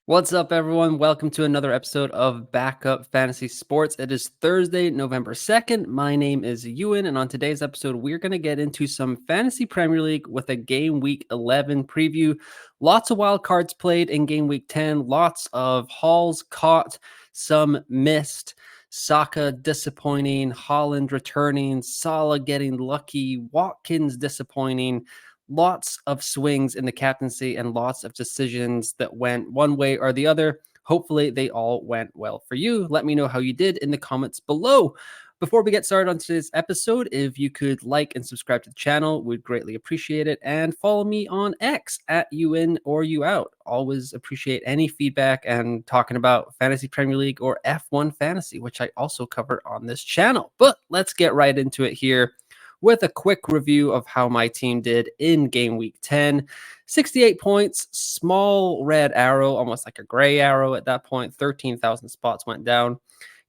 What's up, everyone? Welcome to another episode of Backup Fantasy Sports. It is Thursday, November 2nd. My name is Ewan, and on today's episode, we're going to get into some Fantasy Premier League with a Game Week 11 preview. Lots of wild cards played in Game Week 10, lots of hauls caught, some missed. Saka disappointing, Haaland returning, Salah getting lucky, Watkins disappointing. Lots of swings in the captaincy and lots of decisions that went one way or the other. Hopefully they all went well for you. Let me know how you did in the comments below. Before we get started on today's episode, if you could like and subscribe to the channel, we'd greatly appreciate it. And follow me on X at YouIn or YouOut. Always appreciate any feedback and talking about Fantasy Premier League or F1 Fantasy, which I also cover on this channel. But let's get right into it here with a quick review of how my team did in Game Week 10. 68 points, small red arrow, almost like a gray arrow at that point. 13,000 spots went down.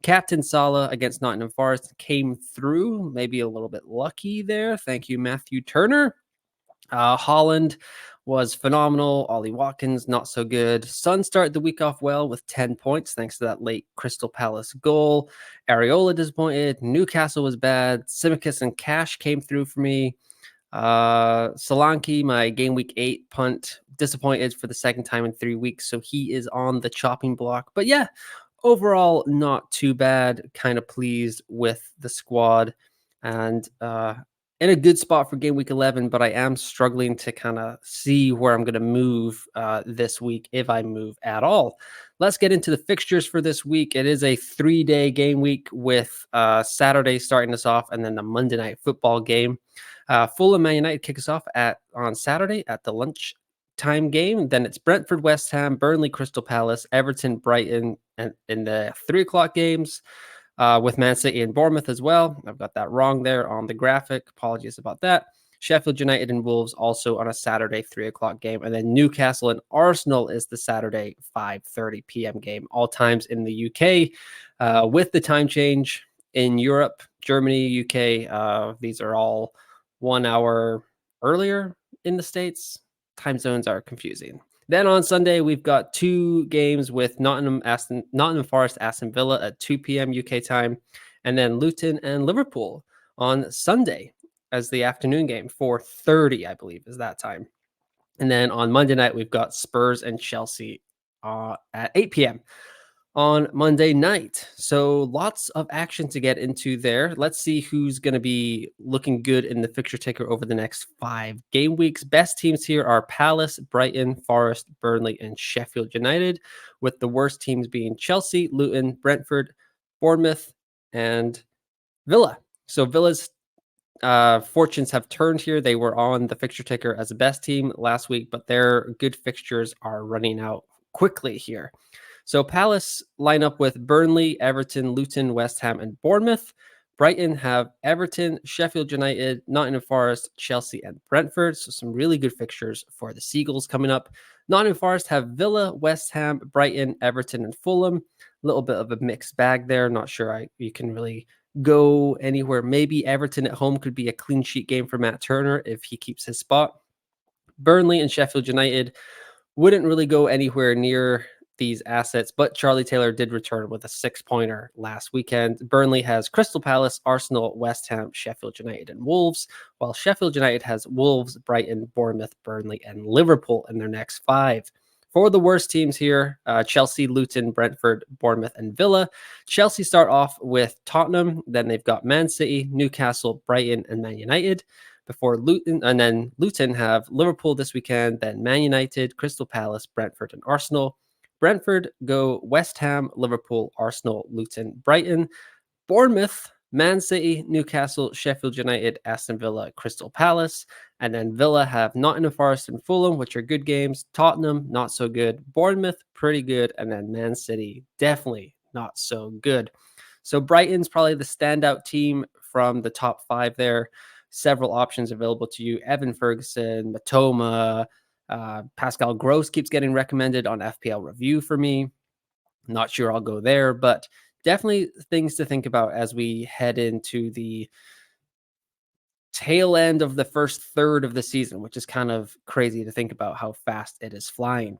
Captain Salah against Nottingham Forest came through, maybe a little bit lucky there. Thank you, Matthew Turner. Haaland was phenomenal. Ollie Watkins, not so good. Son started the week off well with 10 points thanks to that late Crystal Palace goal. Areola disappointed. Newcastle was bad. Simicus and Cash came through for me. Solanke, my Game Week 8 punt, disappointed for the second time in 3 weeks, so he is on the chopping block. But yeah, overall, not too bad. Kind of pleased with the squad. And in a good spot for Game Week 11, but I am struggling to kind of see where I'm going to move this week, if I move at all. Let's get into the fixtures for this week. It is a 3-day game week with Saturday starting us off and then the Monday night football game. Fulham Man United kick us off on Saturday at the lunchtime game. Then it's Brentford, West Ham, Burnley, Crystal Palace, Everton, Brighton, and in the 3 o'clock games. With Man City and Bournemouth as well. I've got that wrong there on the graphic. Apologies about that. Sheffield United and Wolves also on a Saturday 3 o'clock game. And then Newcastle and Arsenal is the Saturday 5:30 p.m. game. All times in the UK. With the time change in Europe, Germany, UK, these are all 1 hour earlier in the States. Time zones are confusing. Then on Sunday, we've got 2 games with Nottingham Forest, Aston Villa at 2 p.m. UK time, and then Luton and Liverpool on Sunday as the afternoon game, 4:30, I believe, is that time. And then on Monday night, we've got Spurs and Chelsea at 8 p.m. on Monday night. So lots of action to get into there. Let's see who's going to be looking good in the fixture ticker over the next 5 game weeks. Best teams here are Palace, Brighton, Forest, Burnley, and Sheffield United, with the worst teams being Chelsea, Luton, Brentford, Bournemouth, and Villa. So Villa's fortunes have turned here. They were on the fixture ticker as the best team last week, but their good fixtures are running out quickly here. So Palace line up with Burnley, Everton, Luton, West Ham, and Bournemouth. Brighton have Everton, Sheffield United, Nottingham Forest, Chelsea, and Brentford. So some really good fixtures for the Seagulls coming up. Nottingham Forest have Villa, West Ham, Brighton, Everton, and Fulham. A little bit of a mixed bag there. Not sure you can really go anywhere. Maybe Everton at home could be a clean sheet game for Matt Turner if he keeps his spot. Burnley and Sheffield United wouldn't really go anywhere near these assets, but Charlie Taylor did return with a 6-pointer last weekend. Burnley has Crystal Palace, Arsenal, West Ham, Sheffield United, and Wolves, while Sheffield United has Wolves, Brighton, Bournemouth, Burnley, and Liverpool in their next 5. For the worst teams here, Chelsea, Luton, Brentford, Bournemouth, and Villa. Chelsea start off with Tottenham, then they've got Man City, Newcastle, Brighton, and Man United. Before Luton, and then Luton have Liverpool this weekend, then Man United, Crystal Palace, Brentford, and Arsenal. Brentford go West Ham, Liverpool, Arsenal, Luton, Brighton. Bournemouth, Man City, Newcastle, Sheffield United, Aston Villa, Crystal Palace. And then Villa have Nottingham Forest and Fulham, which are good games. Tottenham, not so good. Bournemouth, pretty good. And then Man City, definitely not so good. So Brighton's probably the standout team from the top 5 there. Several options available to you. Evan Ferguson, Matoma, Pascal Gross keeps getting recommended on FPL Review for me. Not sure I'll go there, but definitely things to think about as we head into the tail end of the first third of the season, which is kind of crazy to think about how fast it is flying.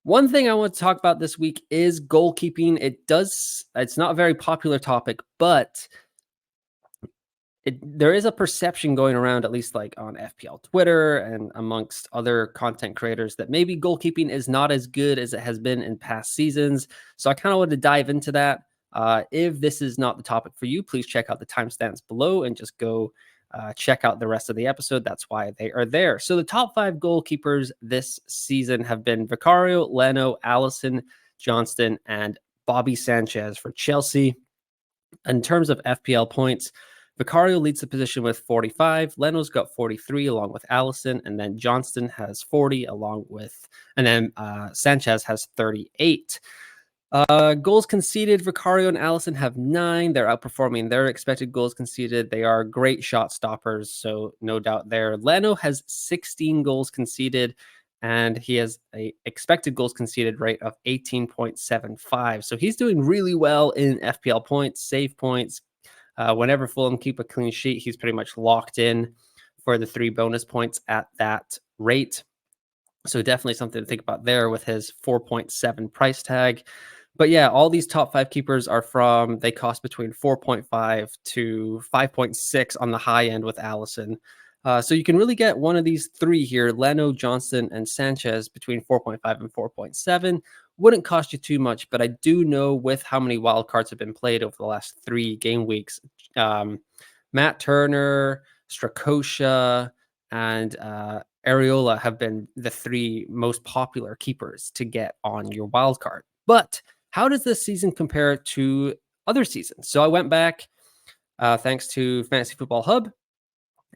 One thing I want to talk about this week is goalkeeping. It's not a very popular topic, but there is a perception going around, at least like on FPL Twitter and amongst other content creators, that maybe goalkeeping is not as good as it has been in past seasons. So I kind of want to dive into that. If this is not the topic for you, please check out the timestamps below and just go check out the rest of the episode. That's why they are there. So the top 5 goalkeepers this season have been Vicario, Leno, Allison, Johnston, and Bobby Sanchez for Chelsea. In terms of FPL points, Vicario leads the position with 45. Leno's got 43 along with Allison, and then Johnston has 40 and then Sanchez has 38. Goals conceded, Vicario and Allison have 9. They're outperforming their expected goals conceded. They are great shot stoppers, so no doubt there. Leno has 16 goals conceded, and he has a expected goals conceded rate of 18.75. So he's doing really well in FPL points, save points. Whenever Fulham keep a clean sheet, he's pretty much locked in for the 3 bonus points at that rate. So definitely something to think about there with his 4.7 price tag. But yeah, all these top 5 keepers they cost between 4.5 to 5.6 on the high end with Allison. So you can really get one of these 3 here, Leno, Johnston, and Sanchez, between 4.5 and 4.7. Wouldn't cost you too much, but I do know with how many wild cards have been played over the last 3 game weeks, Matt Turner, Strakosha, and Areola have been the 3 most popular keepers to get on your wild card. But how does this season compare to other seasons? So I went back, thanks to Fantasy Football Hub,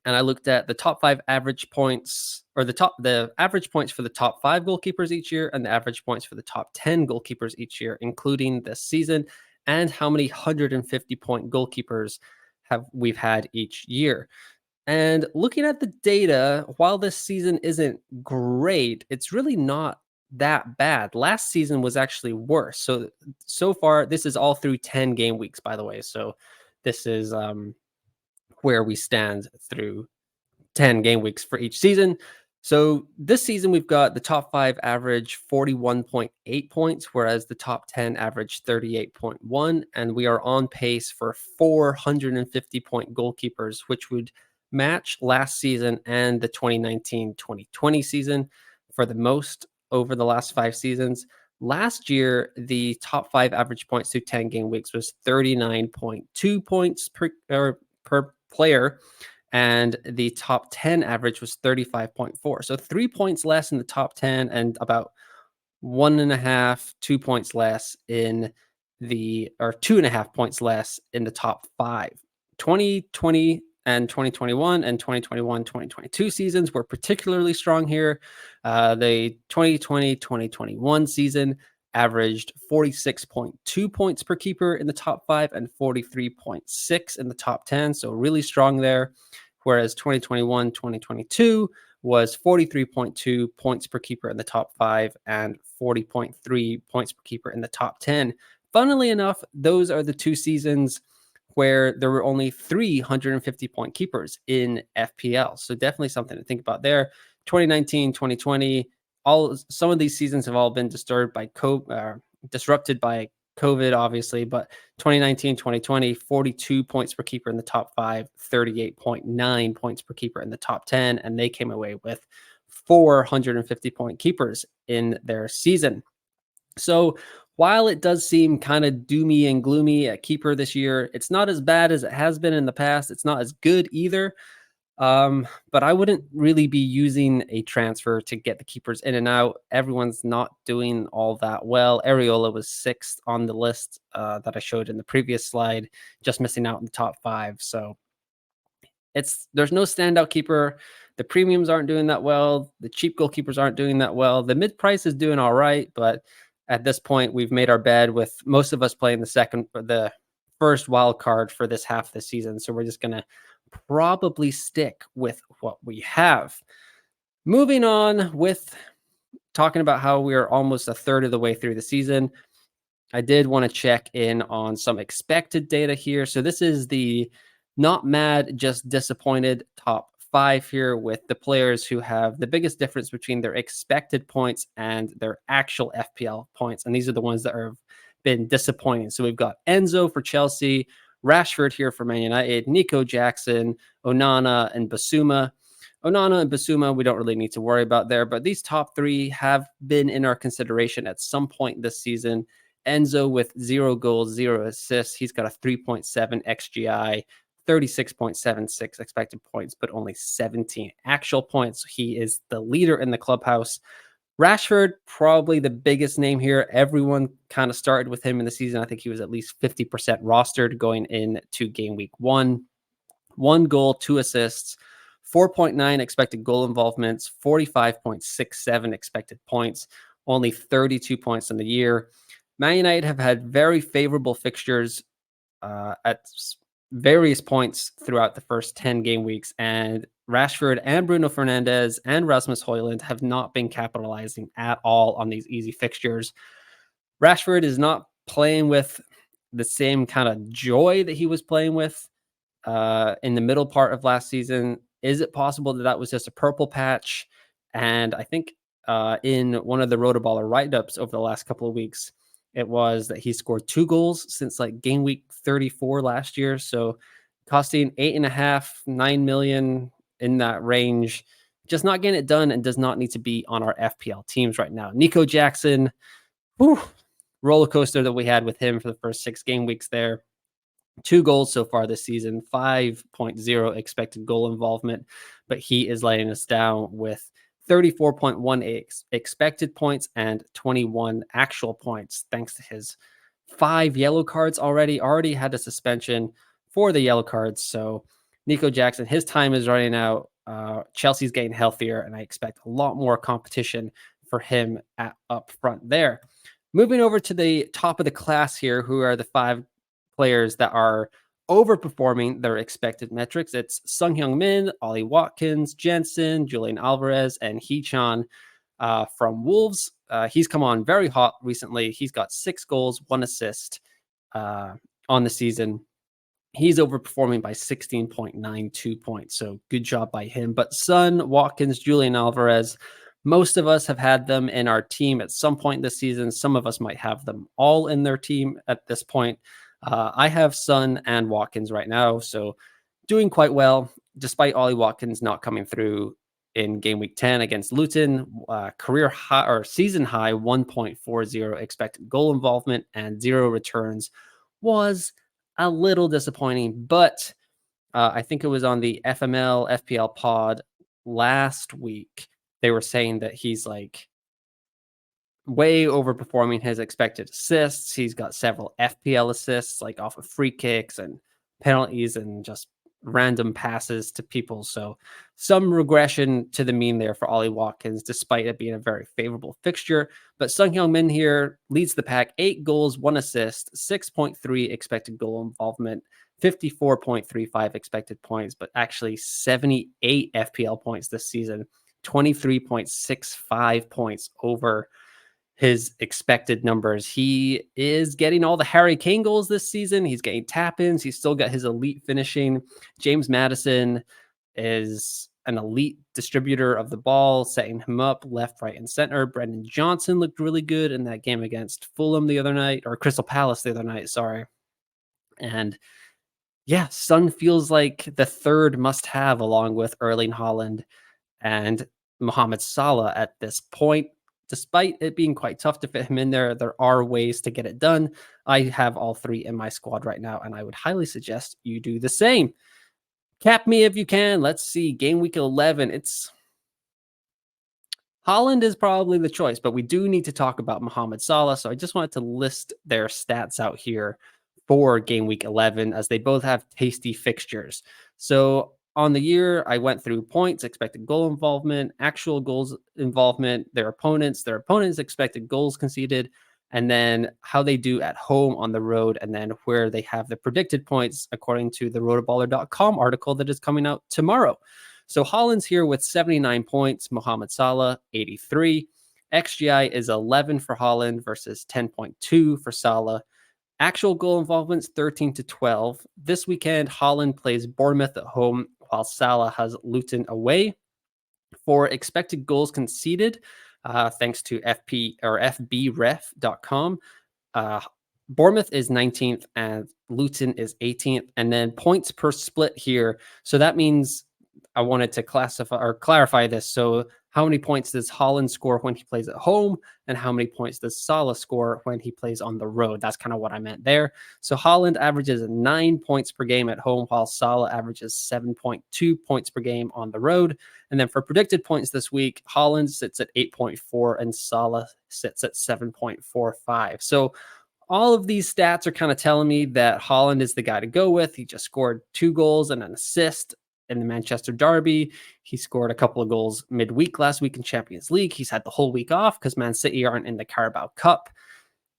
and I looked at the top 5 average points, or the average points for the top 5 goalkeepers each year, and the average points for the top 10 goalkeepers each year, including this season, and how many 150-point goalkeepers we've had each year. And looking at the data, while this season isn't great, it's really not that bad. Last season was actually worse. So far, this is all through 10 game weeks, by the way. So this is where we stand through 10 game weeks for each season. So this season, we've got the top 5 average 41.8 points, whereas the top 10 average 38.1. And we are on pace for 450-point goalkeepers, which would match last season and the 2019-2020 season for the most over the last 5 seasons. Last year, the top 5 average points through 10 game weeks was 39.2 points per player, and the top 10 average was 35.4. So 3 points less in the top 10 and about 1.5, 2 points less in or 2.5 points less in the top 5. 2020 and 2021 and 2021-2022 seasons were particularly strong here. The 2020-2021 season averaged 46.2 points per keeper in the top 5 and 43.6 in the top 10. So really strong there. Whereas 2021-2022 was 43.2 points per keeper in the top 5 and 40.3 points per keeper in the top 10. Funnily enough, those are the 2 seasons where there were only 350-point keepers in FPL. So definitely something to think about there. 2019, 2020, some of these seasons have all been disrupted by COVID, obviously, but 2019, 2020, 42 points per keeper in the top 5, 38.9 points per keeper in the top 10, and they came away with 450-point keepers in their season. So while it does seem kind of doomy and gloomy at keeper this year, it's not as bad as it has been in the past. It's not as good either. But I wouldn't really be using a transfer to get the keepers in and out. Everyone's not doing all that well. Areola was 6th on the list that I showed in the previous slide, just missing out in the top 5. So there's no standout keeper. The premiums aren't doing that well. The cheap goalkeepers aren't doing that well. The mid price is doing all right, but at this point, we've made our bed with most of us playing the first wild card for this half of the season. So we're just going to probably stick with what we have. Moving on with talking about how we are almost a third of the way through the season, I did want to check in on some expected data here. So this is the Not mad, just disappointed. Top 5 here with the players who have the biggest difference between their expected points and their actual FPL points. And these are the ones that have been disappointing. So we've got Enzo for Chelsea, Rashford here for Man United, Nico Jackson, Onana, and Basuma. Onana and Basuma, we don't really need to worry about there, but these top 3 have been in our consideration at some point this season. Enzo with 0 goals, 0 assists. He's got a 3.7 XGI, 36.76 expected points, but only 17 actual points. He is the leader in the clubhouse. Rashford, probably the biggest name here. Everyone kind of started with him in the season. I think he was at least 50% rostered going into game week 1. 1 goal, 2 assists, 4.9 expected goal involvements, 45.67 expected points, only 32 points in the year. Man United have had very favorable fixtures at various points throughout the first 10 game weeks, and Rashford and Bruno Fernandes and Rasmus Højlund have not been capitalizing at all on these easy fixtures. Rashford is not playing with the same kind of joy that he was playing with in the middle part of last season. Is it possible that that was just a purple patch? And I think in one of the Rotoballer write-ups over the last couple of weeks, it was that he scored 2 goals since like game week 34 last year. So costing 8.5, 9 million in that range, just not getting it done and does not need to be on our FPL teams right now. Nico Jackson, whew, roller coaster that we had with him for the first 6 game weeks there. 2 goals so far this season, 5.0 expected goal involvement, but he is letting us down with 34.1 expected points and 21 actual points, thanks to his 5 yellow cards already had a suspension for the yellow cards. So Nico Jackson, his time is running out. Chelsea's getting healthier, and I expect a lot more competition for him up front there. Moving over to the top of the class here, who are the 5 players that are overperforming their expected metrics. It's Sung Hyung Min, Ollie Watkins, Jensen, Julian Alvarez, and Hee-chan from Wolves. He's come on very hot recently. He's got 6 goals, 1 assist on the season. He's overperforming by 16.92 points. So good job by him. But Son, Watkins, Julian Alvarez, most of us have had them in our team at some point this season. Some of us might have them all in their team at this point. I have Son and Watkins right now, so doing quite well, despite Ollie Watkins not coming through in game week 10 against Luton. Career high or season high 1.40 expected goal involvement and 0 returns was a little disappointing, but I think it was on the FML FPL pod last week. They were saying that he's like way overperforming his expected assists. He's got several FPL assists, like off of free kicks and penalties and just random passes to people. So some regression to the mean there for Ollie Watkins, despite it being a very favorable fixture. But Sung Hyung Min here leads the pack, 8 goals, 1 assist, 6.3 expected goal involvement, 54.35 expected points, but actually 78 FPL points this season, 23.65 points over his expected numbers. He is getting all the Harry Kane goals this season. He's getting tap-ins. He's still got his elite finishing. James Maddison is an elite distributor of the ball, setting him up left, right, and center. Brendan Johnson looked really good in that game against Fulham the other night, or Crystal Palace the other night, sorry. And yeah, Son feels like the third must-have along with Erling Haaland and Mohamed Salah at this point. Despite it being quite tough to fit him in there, there are ways to get it done. I have all 3 in my squad right now, and I would highly suggest you do the same. Cap me if you can. Let's see. Game week 11. Haaland is probably the choice, but we do need to talk about Mohamed Salah. So I just wanted to list their stats out here for game week 11, as they both have tasty fixtures. So on the year, I went through points, expected goal involvement, actual goals involvement, their opponents expected goals conceded, and then how they do at home, on the road, and then where they have the predicted points according to the rotoballer.com article that is coming out tomorrow. So Haaland's here with 79 points, Mohamed Salah 83. XGI is 11 for Haaland versus 10.2 for Salah. Actual goal involvements 13-12. This weekend, Holland plays Bournemouth at home, while Salah has Luton away. For expected goals conceded, thanks to FP or FBref.com, uh, Bournemouth is 19th and Luton is 18th. And then points per split here. So that means I wanted to classify or clarify this. So how many points does Holland score when he plays at home? And how many points does Salah score when he plays on the road? That's kind of what I meant there. So Holland averages 9 points per game at home, while Salah averages 7.2 points per game on the road. And then for predicted points this week, Holland sits at 8.4 and Salah sits at 7.45. So all of these stats are kind of telling me that Holland is the guy to go with. He just scored 2 goals and an assist in the Manchester Derby. He scored a couple of goals midweek last week in Champions League. He's had the whole week off because Man City aren't in the Carabao Cup.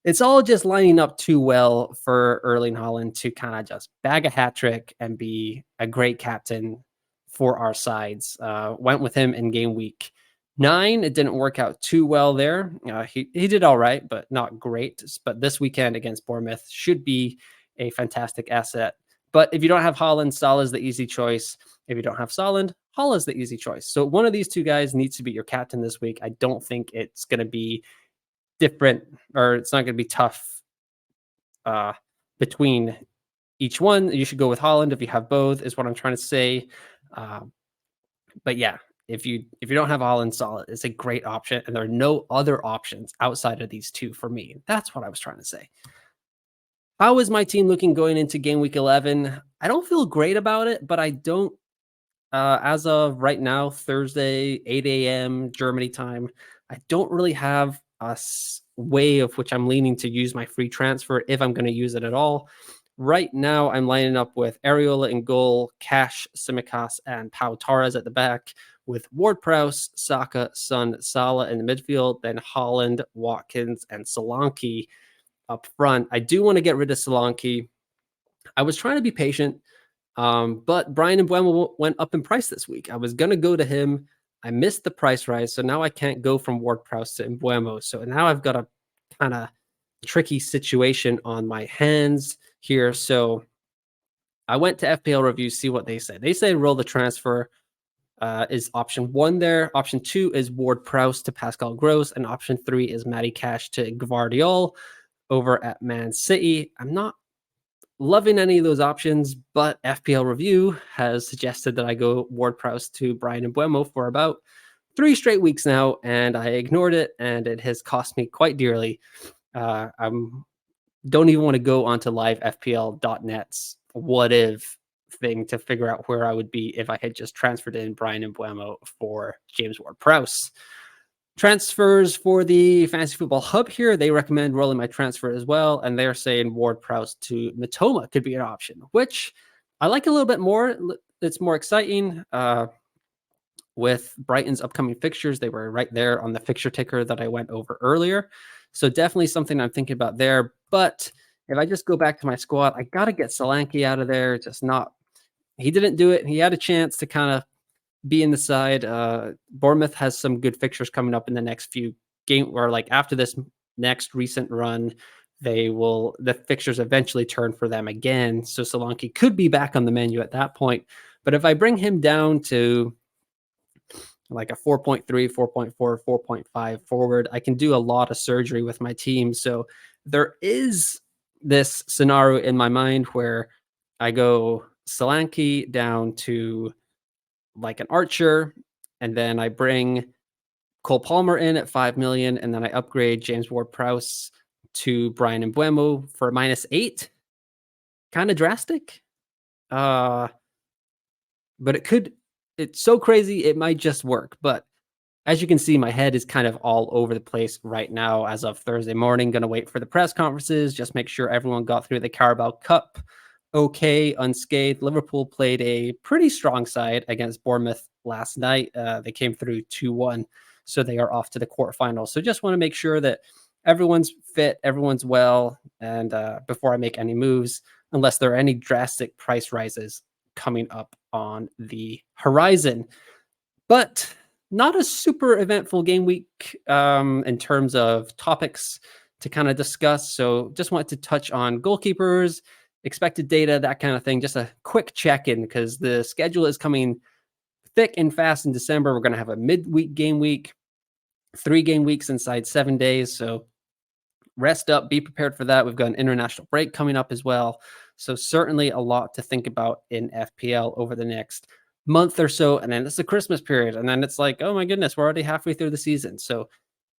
It's all just lining up too well for Erling Haaland to kind of just bag a hat trick and be a great captain for our sides. Went with him in game week 9. It didn't work out too well there. He did all right, but not great. But this weekend against Bournemouth should be a fantastic asset. But if you don't have Haaland, Salah is the easy choice. If you don't have Haaland, Haaland is the easy choice. So one of these two guys needs to be your captain this week. I don't think it's going to be different, or it's not going to be tough between each one. You should go with Haaland if you have both, is what I'm trying to say. But yeah, if you don't have Haaland, Salah is a great option, and there are no other options outside of these two for me. That's what I was trying to say. How is my team looking going into game week 11? I don't feel great about it, but I don't, as of right now, Thursday, 8 a.m. Germany time, I don't really have a way of which I'm leaning to use my free transfer if I'm going to use it at all. Right now, I'm lining up with Areola in goal, Cash, Simicas, and Pau Torres at the back, with Ward-Prowse, Saka, Son, Salah in the midfield, then Haaland, Watkins, and Solanke up front. I do want to get rid of Solanke. I was trying to be patient, but Brian Mbeumo went up in price this week. I was going to go to him. I missed the price rise, so now I can't go from Ward-Prowse to Mbeumo. So now I've got a kind of tricky situation on my hands here. So I went to FPL Review, see what they say. They say roll the transfer is option 1 there. Option 2 is Ward-Prowse to Pascal Gross, and option 3 is Matty Cash to Gvardiol over at Man City. I'm not loving any of those options, but FPL Review has suggested that I go Ward-Prowse to Brian Mbeumo for about 3 straight weeks now, and I ignored it, and it has cost me quite dearly. I don't even want to go onto livefpl.net's what if thing to figure out where I would be if I had just transferred in Brian Mbeumo for James Ward-Prowse. Transfers for the Fantasy Football Hub here, they recommend rolling my transfer as well, and they're saying Ward-Prowse to Matoma could be an option, which I like a little bit more. It's more exciting. With Brighton's upcoming fixtures, they were right there on the fixture ticker that I went over earlier. So definitely something I'm thinking about there. But if I just go back to my squad, I got to get Solanke out of there. He didn't do it. He had a chance to kind of be in the side. Bournemouth has some good fixtures coming up in the next few games, or like after this next recent run, the fixtures eventually turn for them again. So Solanke could be back on the menu at that point. But if I bring him down to like a 4.3, 4.4, 4.5 forward, I can do a lot of surgery with my team. So there is this scenario in my mind where I go Solanke down to like an Archer, and then I bring Cole Palmer in at 5 million, and then I upgrade James Ward-Prowse to Brian Mbeumo for -8. Kind of drastic. But it's so crazy, it might just work. But as you can see, my head is kind of all over the place right now as of Thursday morning. Going to wait for the press conferences, just make sure everyone got through the Carabao Cup okay, unscathed. Liverpool played a pretty strong side against Bournemouth last night. They came through 2-1, so they are off to the quarterfinals. So just want to make sure that everyone's fit, everyone's well, and before I make any moves, unless there are any drastic price rises coming up on the horizon. But not a super eventful game week in terms of topics to kind of discuss. So just wanted to touch on goalkeepers, expected data, that kind of thing. Just a quick check-in because the schedule is coming thick and fast in December. We're going to have a midweek game week, 3 game weeks inside 7 days. So rest up, be prepared for that. We've got an international break coming up as well. So certainly a lot to think about in FPL over the next month or so. And then it's the Christmas period. And then it's like, oh my goodness, we're already halfway through the season. So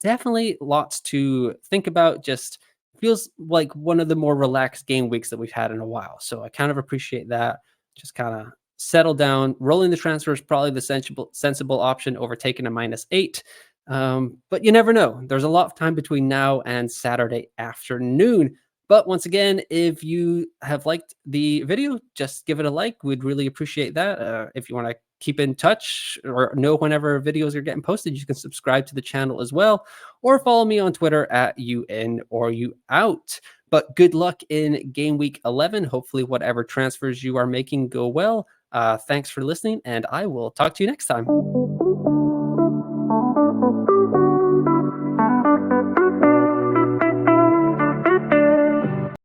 definitely lots to think about. Just feels like one of the more relaxed game weeks that we've had in a while. So I kind of appreciate that. Just kind of settle down. Rolling the transfer is probably the sensible option over taking a -8. But you never know. There's a lot of time between now and Saturday afternoon. But once again, if you have liked the video, just give it a like. We'd really appreciate that. If you want to keep in touch or know whenever videos are getting posted, you can subscribe to the channel as well, or follow me on Twitter at UN or you out. But good luck in game week 11. Hopefully, whatever transfers you are making go well. Thanks for listening, and I will talk to you next time.